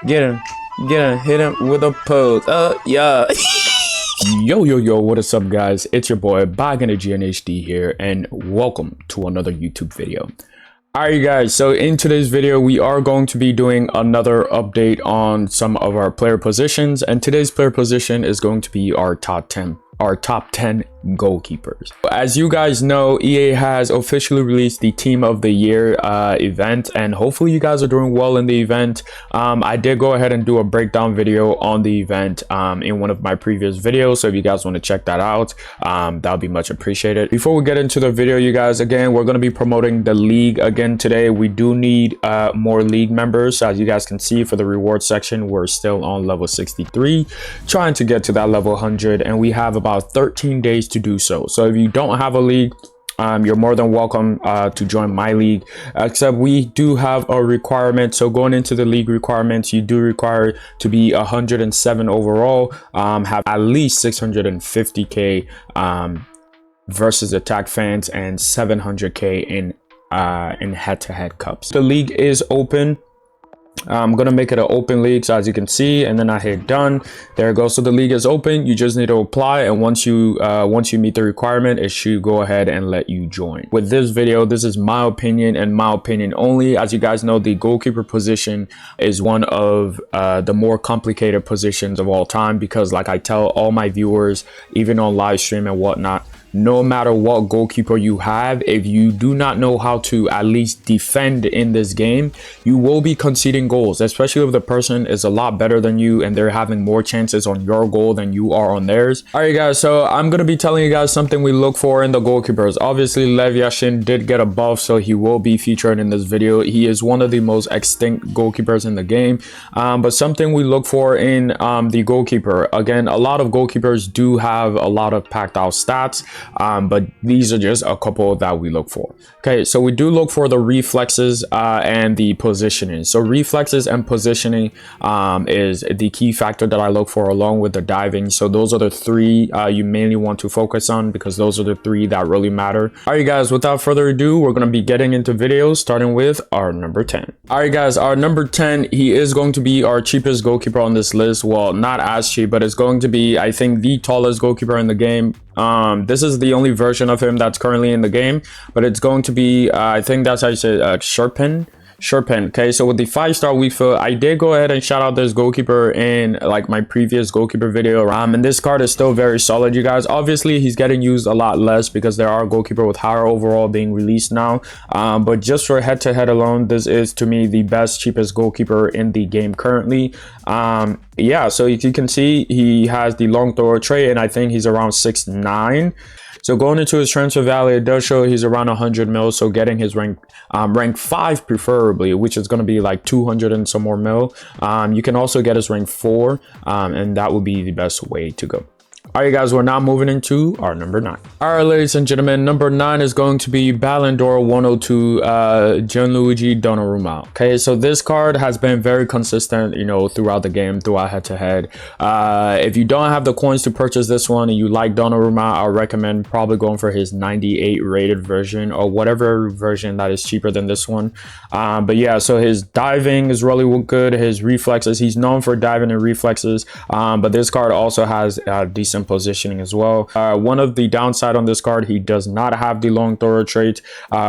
Get him. Get him. Hit him with a pose. Yeah. Yo, what is up, guys? It's your boy, Bag Energy and HD here, and welcome to another YouTube video. Alright, you guys, so in today's video, we are going to be doing another update on some of our player positions, and today's player position is going to be our top 10 goalkeepers. As you guys know, EA has officially released the Team of the Year event, and hopefully you guys are doing well in the event. I did go ahead and do a breakdown video on the event in one of my previous videos, so if you guys want to check that out, that would be much appreciated. Before we get into the video, you guys, again, we're going to be promoting the league again today. We do need more league members. As you guys can see, for the reward section, we're still on level 63, trying to get to that level 100, and we have about 13 days to do so. So if you don't have a league, you're more than welcome to join my league, except we do have a requirement. So going into the league requirements, you do require to be 107 overall, have at least 650k versus attack fans, and 700k in head-to-head cups. The league is open. I'm gonna make it an open league, so as you can see, and then I hit done. There it goes. So the league is open. You just need to apply, and once you meet the requirement, it should go ahead and let you join. With this video, this is my opinion and my opinion only. As you guys know, the goalkeeper position is one of the more complicated positions of all time, because like I tell all my viewers, even on live stream and whatnot, no matter what goalkeeper you have, if you do not know how to at least defend in this game, you will be conceding goals, especially if the person is a lot better than you and they're having more chances on your goal than you are on theirs. All right, guys, so I'm going to be telling you guys something we look for in the goalkeepers. Obviously, Lev Yashin did get a buff, so he will be featured in this video. He is one of the most extinct goalkeepers in the game, but something we look for in the goalkeeper. Again, a lot of goalkeepers do have a lot of packed out stats, but these are just a couple that we look for. Okay, so we do look for the reflexes and the positioning. So reflexes and positioning is the key factor that I look for, along with the diving. So those are the three you mainly want to focus on, because those are the three that really matter. All right, guys, without further ado, we're going to be getting into videos, starting with our number 10. All right, guys, our number 10, he is going to be our cheapest goalkeeper on this list. Well, not as cheap, but it's going to be, I think, the tallest goalkeeper in the game. This is the only version of him that's currently in the game, but it's going to be I think that's how you say Sherpen. Okay, so with the 5-star weak foot, I did go ahead and shout out this goalkeeper in like my previous goalkeeper video, and this card is still very solid, you guys. Obviously, he's getting used a lot less because there are goalkeeper with higher overall being released now, but just for head-to-head alone, this is to me the best, cheapest goalkeeper in the game currently. Yeah, so you can see he has the long thrower trait, and I think he's around 6'9". So going into his transfer value, it does show he's around 100 mil. So getting his rank 5 preferably, which is going to be like 200 and some more mil. You can also get his rank 4, and that would be the best way to go. All right, guys, we're now moving into our number 9. All right, ladies and gentlemen, number 9 is going to be Ballon d'Or 102 Gianluigi Donnarumma. Okay, so this card has been very consistent, you know, throughout the game, throughout head-to-head. If you don't have the coins to purchase this one and you like Donnarumma, I recommend probably going for his 98 rated version, or whatever version that is cheaper than this one. But yeah, so his diving is really good. His reflexes, he's known for diving and reflexes, but this card also has decent positioning as well. One of the downside on this card, he does not have the long thrower trait,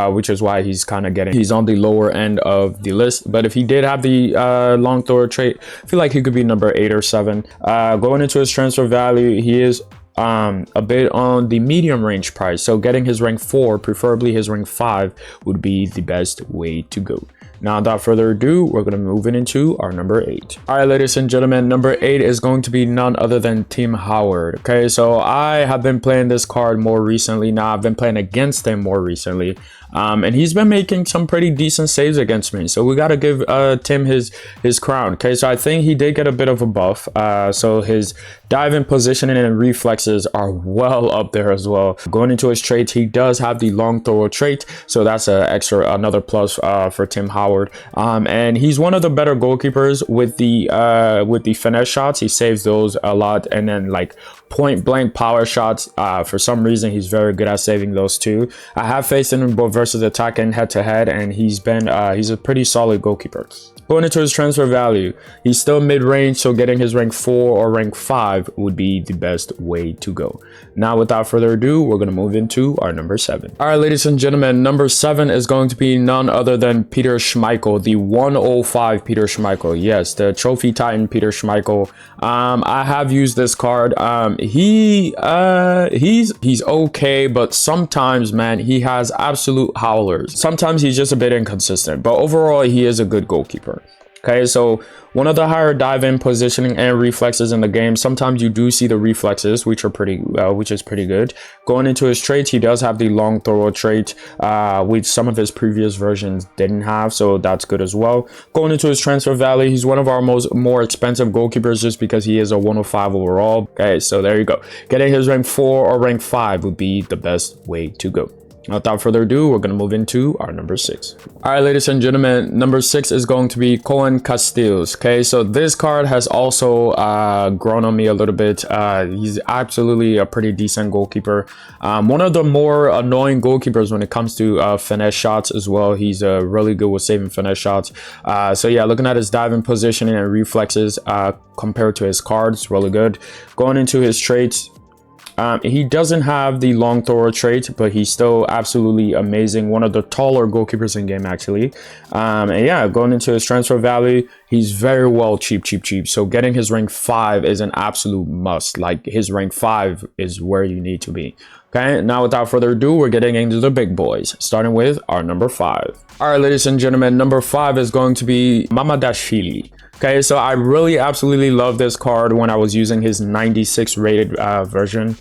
which is why he's he's on the lower end of the list. But if he did have the long thrower trait, I feel like he could be number 8 or 7. Going into his transfer value, he is a bit on the medium range price, so getting his rank 4, preferably his rank 5, would be the best way to go. Now, without further ado, we're going to move into our number 8. All right, ladies and gentlemen, number 8 is going to be none other than Tim Howard. Okay, so I have been playing this card more recently. Now, I've been playing against him more recently. And he's been making some pretty decent saves against me, so we got to give Tim his crown. Okay, so I think he did get a bit of a buff, so his diving, positioning, and reflexes are well up there as well. Going into his traits, he does have the long thrower trait, so that's another plus for Tim Howard. And he's one of the better goalkeepers with the finesse shots. He saves those a lot, and then like point blank power shots. For some reason, he's very good at saving those too. I have faced him both versus attack and head to head, and he's a pretty solid goalkeeper. Going into his transfer value, he's still mid-range, so getting his rank 4 or rank 5 would be the best way to go. Now, without further ado, we're going to move into our number 7. All right, ladies and gentlemen, number 7 is going to be none other than Peter Schmeichel, the 105 Peter Schmeichel. Yes, the Trophy Titan Peter Schmeichel. I have used this card. He's okay, but sometimes, man, he has absolute howlers. Sometimes he's just a bit inconsistent, but overall, he is a good goalkeeper. Okay, so one of the higher dive-in positioning and reflexes in the game. Sometimes you do see the reflexes, which is pretty good. Going into his traits, he does have the long thrower trait, which some of his previous versions didn't have, so that's good as well. Going into his transfer value, he's one of our more expensive goalkeepers just because he is a 105 overall. Okay, so there you go. Getting his rank 4 or rank 5 would be the best way to go. Without further ado, we're going to move into our number 6. All right, ladies and gentlemen, number 6 is going to be Cohen Casteels. Okay, so this card has also grown on me a little bit. He's absolutely a pretty decent goalkeeper. One of the more annoying goalkeepers when it comes to finesse shots as well. He's really good with saving finesse shots. So yeah, looking at his diving positioning and reflexes compared to his cards, really good. Going into his traits, he doesn't have the long thrower trait, but he's still absolutely amazing. One of the taller goalkeepers in game, actually. And yeah, going into his transfer value, he's very well cheap. So getting his rank 5 is an absolute must. Like, his rank 5 is where you need to be. Okay, now without further ado, we're getting into the big boys, starting with our number 5. All right, ladies and gentlemen, number 5 is going to be Mamadashvili. Okay, so I really absolutely love this card when I was using his 96 rated version.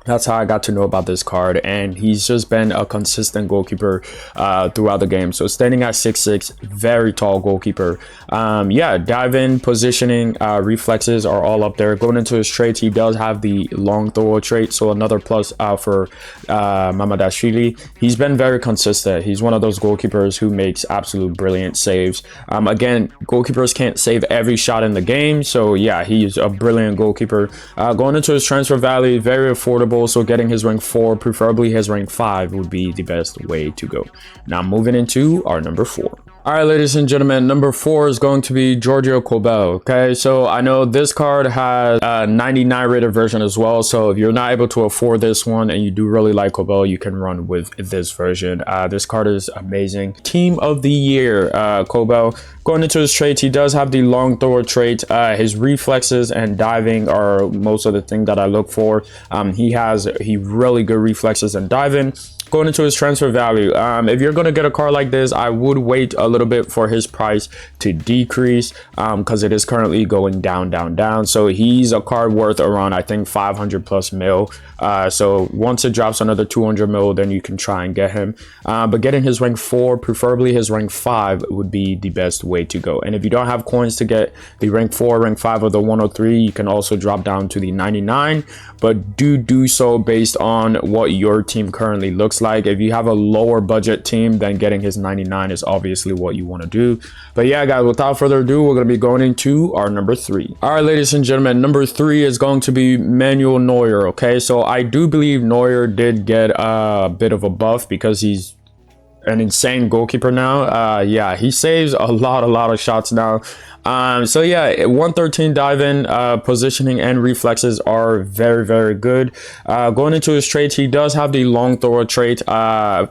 That's how I got to know about this card, and he's just been a consistent goalkeeper throughout the game. So standing at 6'6", very tall goalkeeper. Yeah, dive in, positioning, reflexes are all up there. Going into his traits, he does have the long throw trait, so another plus for Mamadashvili. He's been very consistent. He's one of those goalkeepers who makes absolute brilliant saves. Again, goalkeepers can't save every shot in the game, so yeah, he's a brilliant goalkeeper. Going into his transfer value, very affordable. So getting his rank 4, preferably his rank 5, would be the best way to go. Now moving into our number 4. All right, ladies and gentlemen, number 4 is going to be Giorgio Kobel. Okay, so I know this card has a 99 rated version as well. So if you're not able to afford this one and you do really like Kobel, you can run with this version. This card is amazing. Team of the year, Kobel. Going into his traits, he does have the long thrower trait. His reflexes and diving are most of the thing that I look for. He really good reflexes and diving. Going into his transfer value, if you're going to get a card like this, I would wait a little bit for his price to decrease because it is currently going down. So he's a card worth around, I think, 500 plus mil. So once it drops another 200 mil, then you can try and get him. But getting his rank 4, preferably his rank 5, would be the best way to go. And if you don't have coins to get the rank 4, rank 5, or the 103, you can also drop down to the 99. But do so based on what your team currently looks like. If you have a lower budget team, then getting his 99 is obviously what you want to do. But yeah, guys, without further ado, we're going to be going into our number 3. All right, ladies and gentlemen, number 3 is going to be Manuel Neuer. Okay, so I do believe Neuer did get a bit of a buff because he's an insane goalkeeper now. Yeah, he saves a lot of shots now. So yeah, 113 dive in, positioning and reflexes are very good. Going into his traits, he does have the long thrower trait.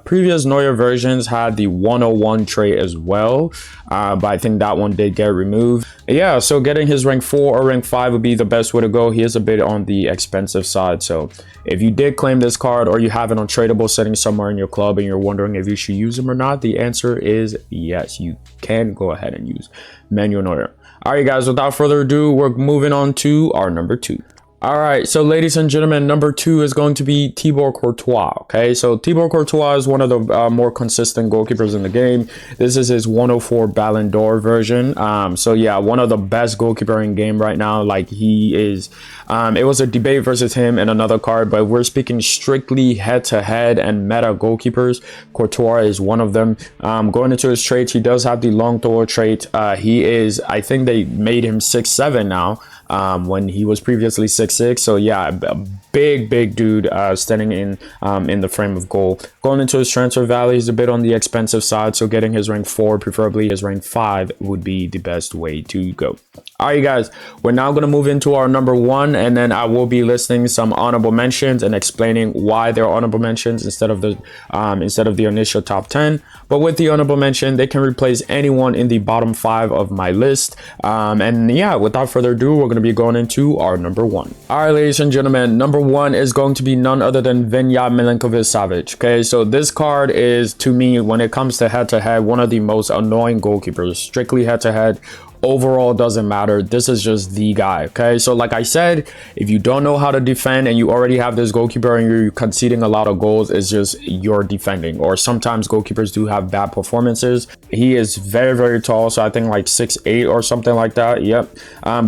Previous Neuer versions had the 101 trait as well, but I think that one did get removed. Yeah, so getting his rank 4 or rank 5 would be the best way to go. He is a bit on the expensive side, so if you did claim this card or you have it on tradable setting somewhere in your club and you're wondering if you should use him or not, the answer is yes, you can go ahead and use Manuel Neuer. All right, guys, without further ado, we're moving on to our number 2. All right, so ladies and gentlemen, number 2 is going to be Thibaut Courtois. Okay, so Thibaut Courtois is one of the more consistent goalkeepers in the game. This is his 104 Ballon d'Or version. So yeah, one of the best goalkeeper in game right now. Like, he is. It was a debate versus him and another card, but we're speaking strictly head-to-head and meta goalkeepers. Courtois is one of them. Going into his traits, he does have the long thrower trait. He is, I think they made him 6'7" now. when he was previously 6'6". So yeah, a big dude, standing in the frame of goal. Going into his transfer value, he's a bit on the expensive side, so getting his rank 4, preferably his rank 5, would be the best way to go. All right, guys, we're now going to move into our number 1, and then I will be listing some honorable mentions and explaining why they're honorable mentions instead of the initial top 10. But with the honorable mention, they can replace anyone in the bottom 5 of my list. And yeah, without further ado, we're going to be going into our number 1. All right, ladies and gentlemen, number 1 is going to be none other than Venya Milinkovic-Savic. Okay, so this card is, to me, when it comes to head-to-head, one of the most annoying goalkeepers. Strictly head-to-head. Overall, doesn't matter. This is just the guy. Okay, so like I said, if you don't know how to defend and you already have this goalkeeper and you're conceding a lot of goals, it's just you're defending. Or sometimes goalkeepers do have bad performances. He is very tall, so I think like 6'8" or something like that. Yep.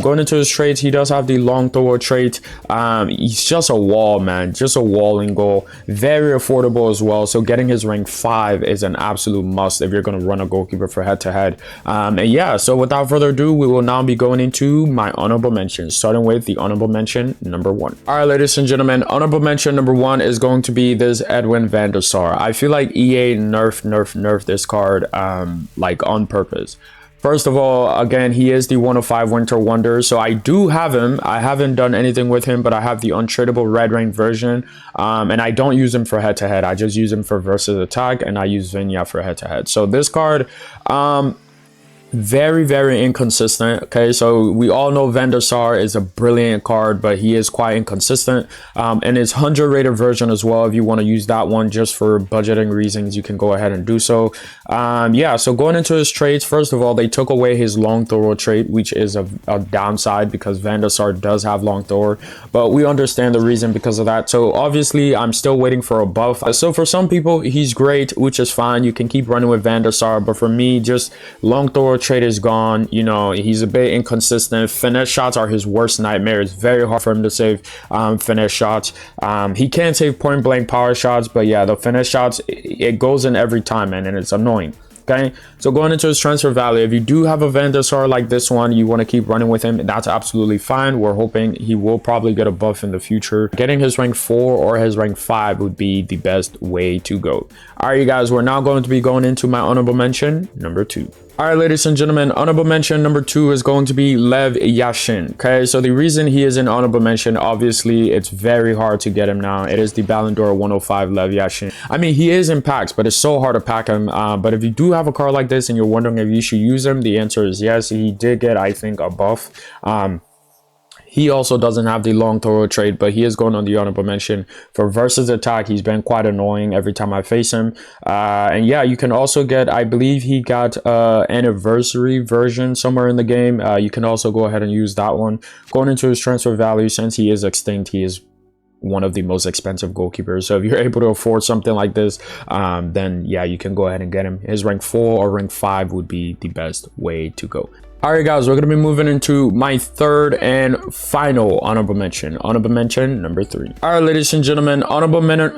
Going into his traits, he does have the long thrower trait. He's just a wall, man, just a walling goal. Very affordable as well, so getting his rank 5 is an absolute must if you're going to run a goalkeeper for head-to-head. And yeah, so without further ado, we will now be going into my honorable mentions, starting with the honorable mention number 1. All right, ladies and gentlemen, honorable mention number 1 is going to be this Edwin van der Sar. I feel like EA nerfed this card like on purpose. First of all, again, he is the 1 of 5 Winter Wonder, so I do have him. I haven't done anything with him, but I have the untradeable red rank version, and I don't use him for head-to-head. I just use him for versus attack, and I use Venya for head-to-head. So this card, very inconsistent. Okay, so we all know Van der Sar is a brilliant card, but he is quite inconsistent, and his 100 rated version as well. If you want to use that one just for budgeting reasons, you can go ahead and do so. Yeah, so going into his traits, first of all, they took away his long thrower trait, which is a downside because Van der Sar does have long thrower, but we understand the reason because of that. So obviously I'm still waiting for a buff. So for some people he's great, which is fine, you can keep running with Van der Sar, but for me, just long thrower trait is gone. You know, he's a bit inconsistent. Finesse shots are his worst nightmare. It's very hard for him to save finesse shots. He can save point blank power shots, but yeah, the finesse shots, it goes in every time, man, and it's annoying. Okay, so going into his transfer value, if you do have a Van der Sar like this one, you want to keep running with him, that's absolutely fine. We're hoping he will probably get a buff in the future. Getting his rank 4 or his rank 5 would be the best way to go. All right, you guys, we're now going to be going into my honorable mention number 2. All right, ladies and gentlemen, honorable mention number 2 is going to be Lev Yashin. Okay, so the reason he is in honorable mention, obviously, it's very hard to get him now. It is the Ballon d'Or 105 Lev Yashin. I mean, he is in packs, but it's so hard to pack him. But if you do have a card like this and you're wondering if you should use him, the answer is yes. He did get, I think, a buff. He also doesn't have the long thrower trait, but he is going on the honorable mention. For versus attack, he's been quite annoying every time I face him. And yeah, you can also get, I believe he got anniversary version somewhere in the game. You can also go ahead and use that one. Going into his transfer value, since he is extinct, he is one of the most expensive goalkeepers. So if you're able to afford something like this, then yeah, you can go ahead and get him. His rank 4 or rank 5 would be the best way to go. All right, guys, we're going to be moving into my third and final honorable mention number 3. All right, ladies and gentlemen, honorable mention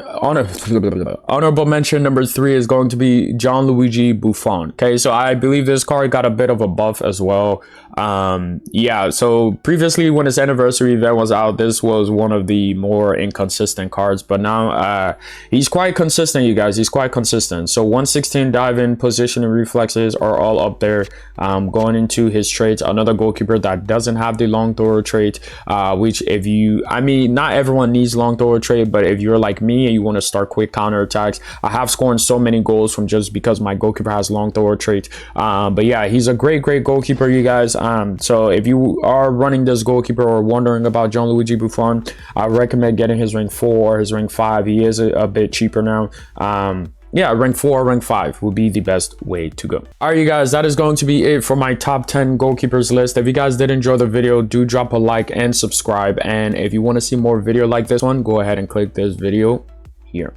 number 3 is going to be Gianluigi Buffon. Okay, so I believe this card got a bit of a buff as well. Yeah, so previously when his anniversary event was out, this was one of the more inconsistent cards, but now he's quite consistent, you guys. He's quite consistent. So 116 dive in, position, and reflexes are all up there. Going into his traits, another goalkeeper that doesn't have the long thrower trait, which if you, I mean, not everyone needs long thrower trait, but if you're like me and you want to start quick counter attacks, I have scored so many goals from just because my goalkeeper has long thrower trait. But yeah, he's a great goalkeeper, you guys. So if you are running this goalkeeper or wondering about Gianluigi Buffon, I recommend getting his rank 4 or his rank 5. He is a bit cheaper now. Yeah, rank 4 or rank 5 would be the best way to go. All right, you guys, that is going to be it for my top 10 goalkeepers list. If you guys did enjoy the video, do drop a like and subscribe. And if you want to see more video like this one, go ahead and click this video here.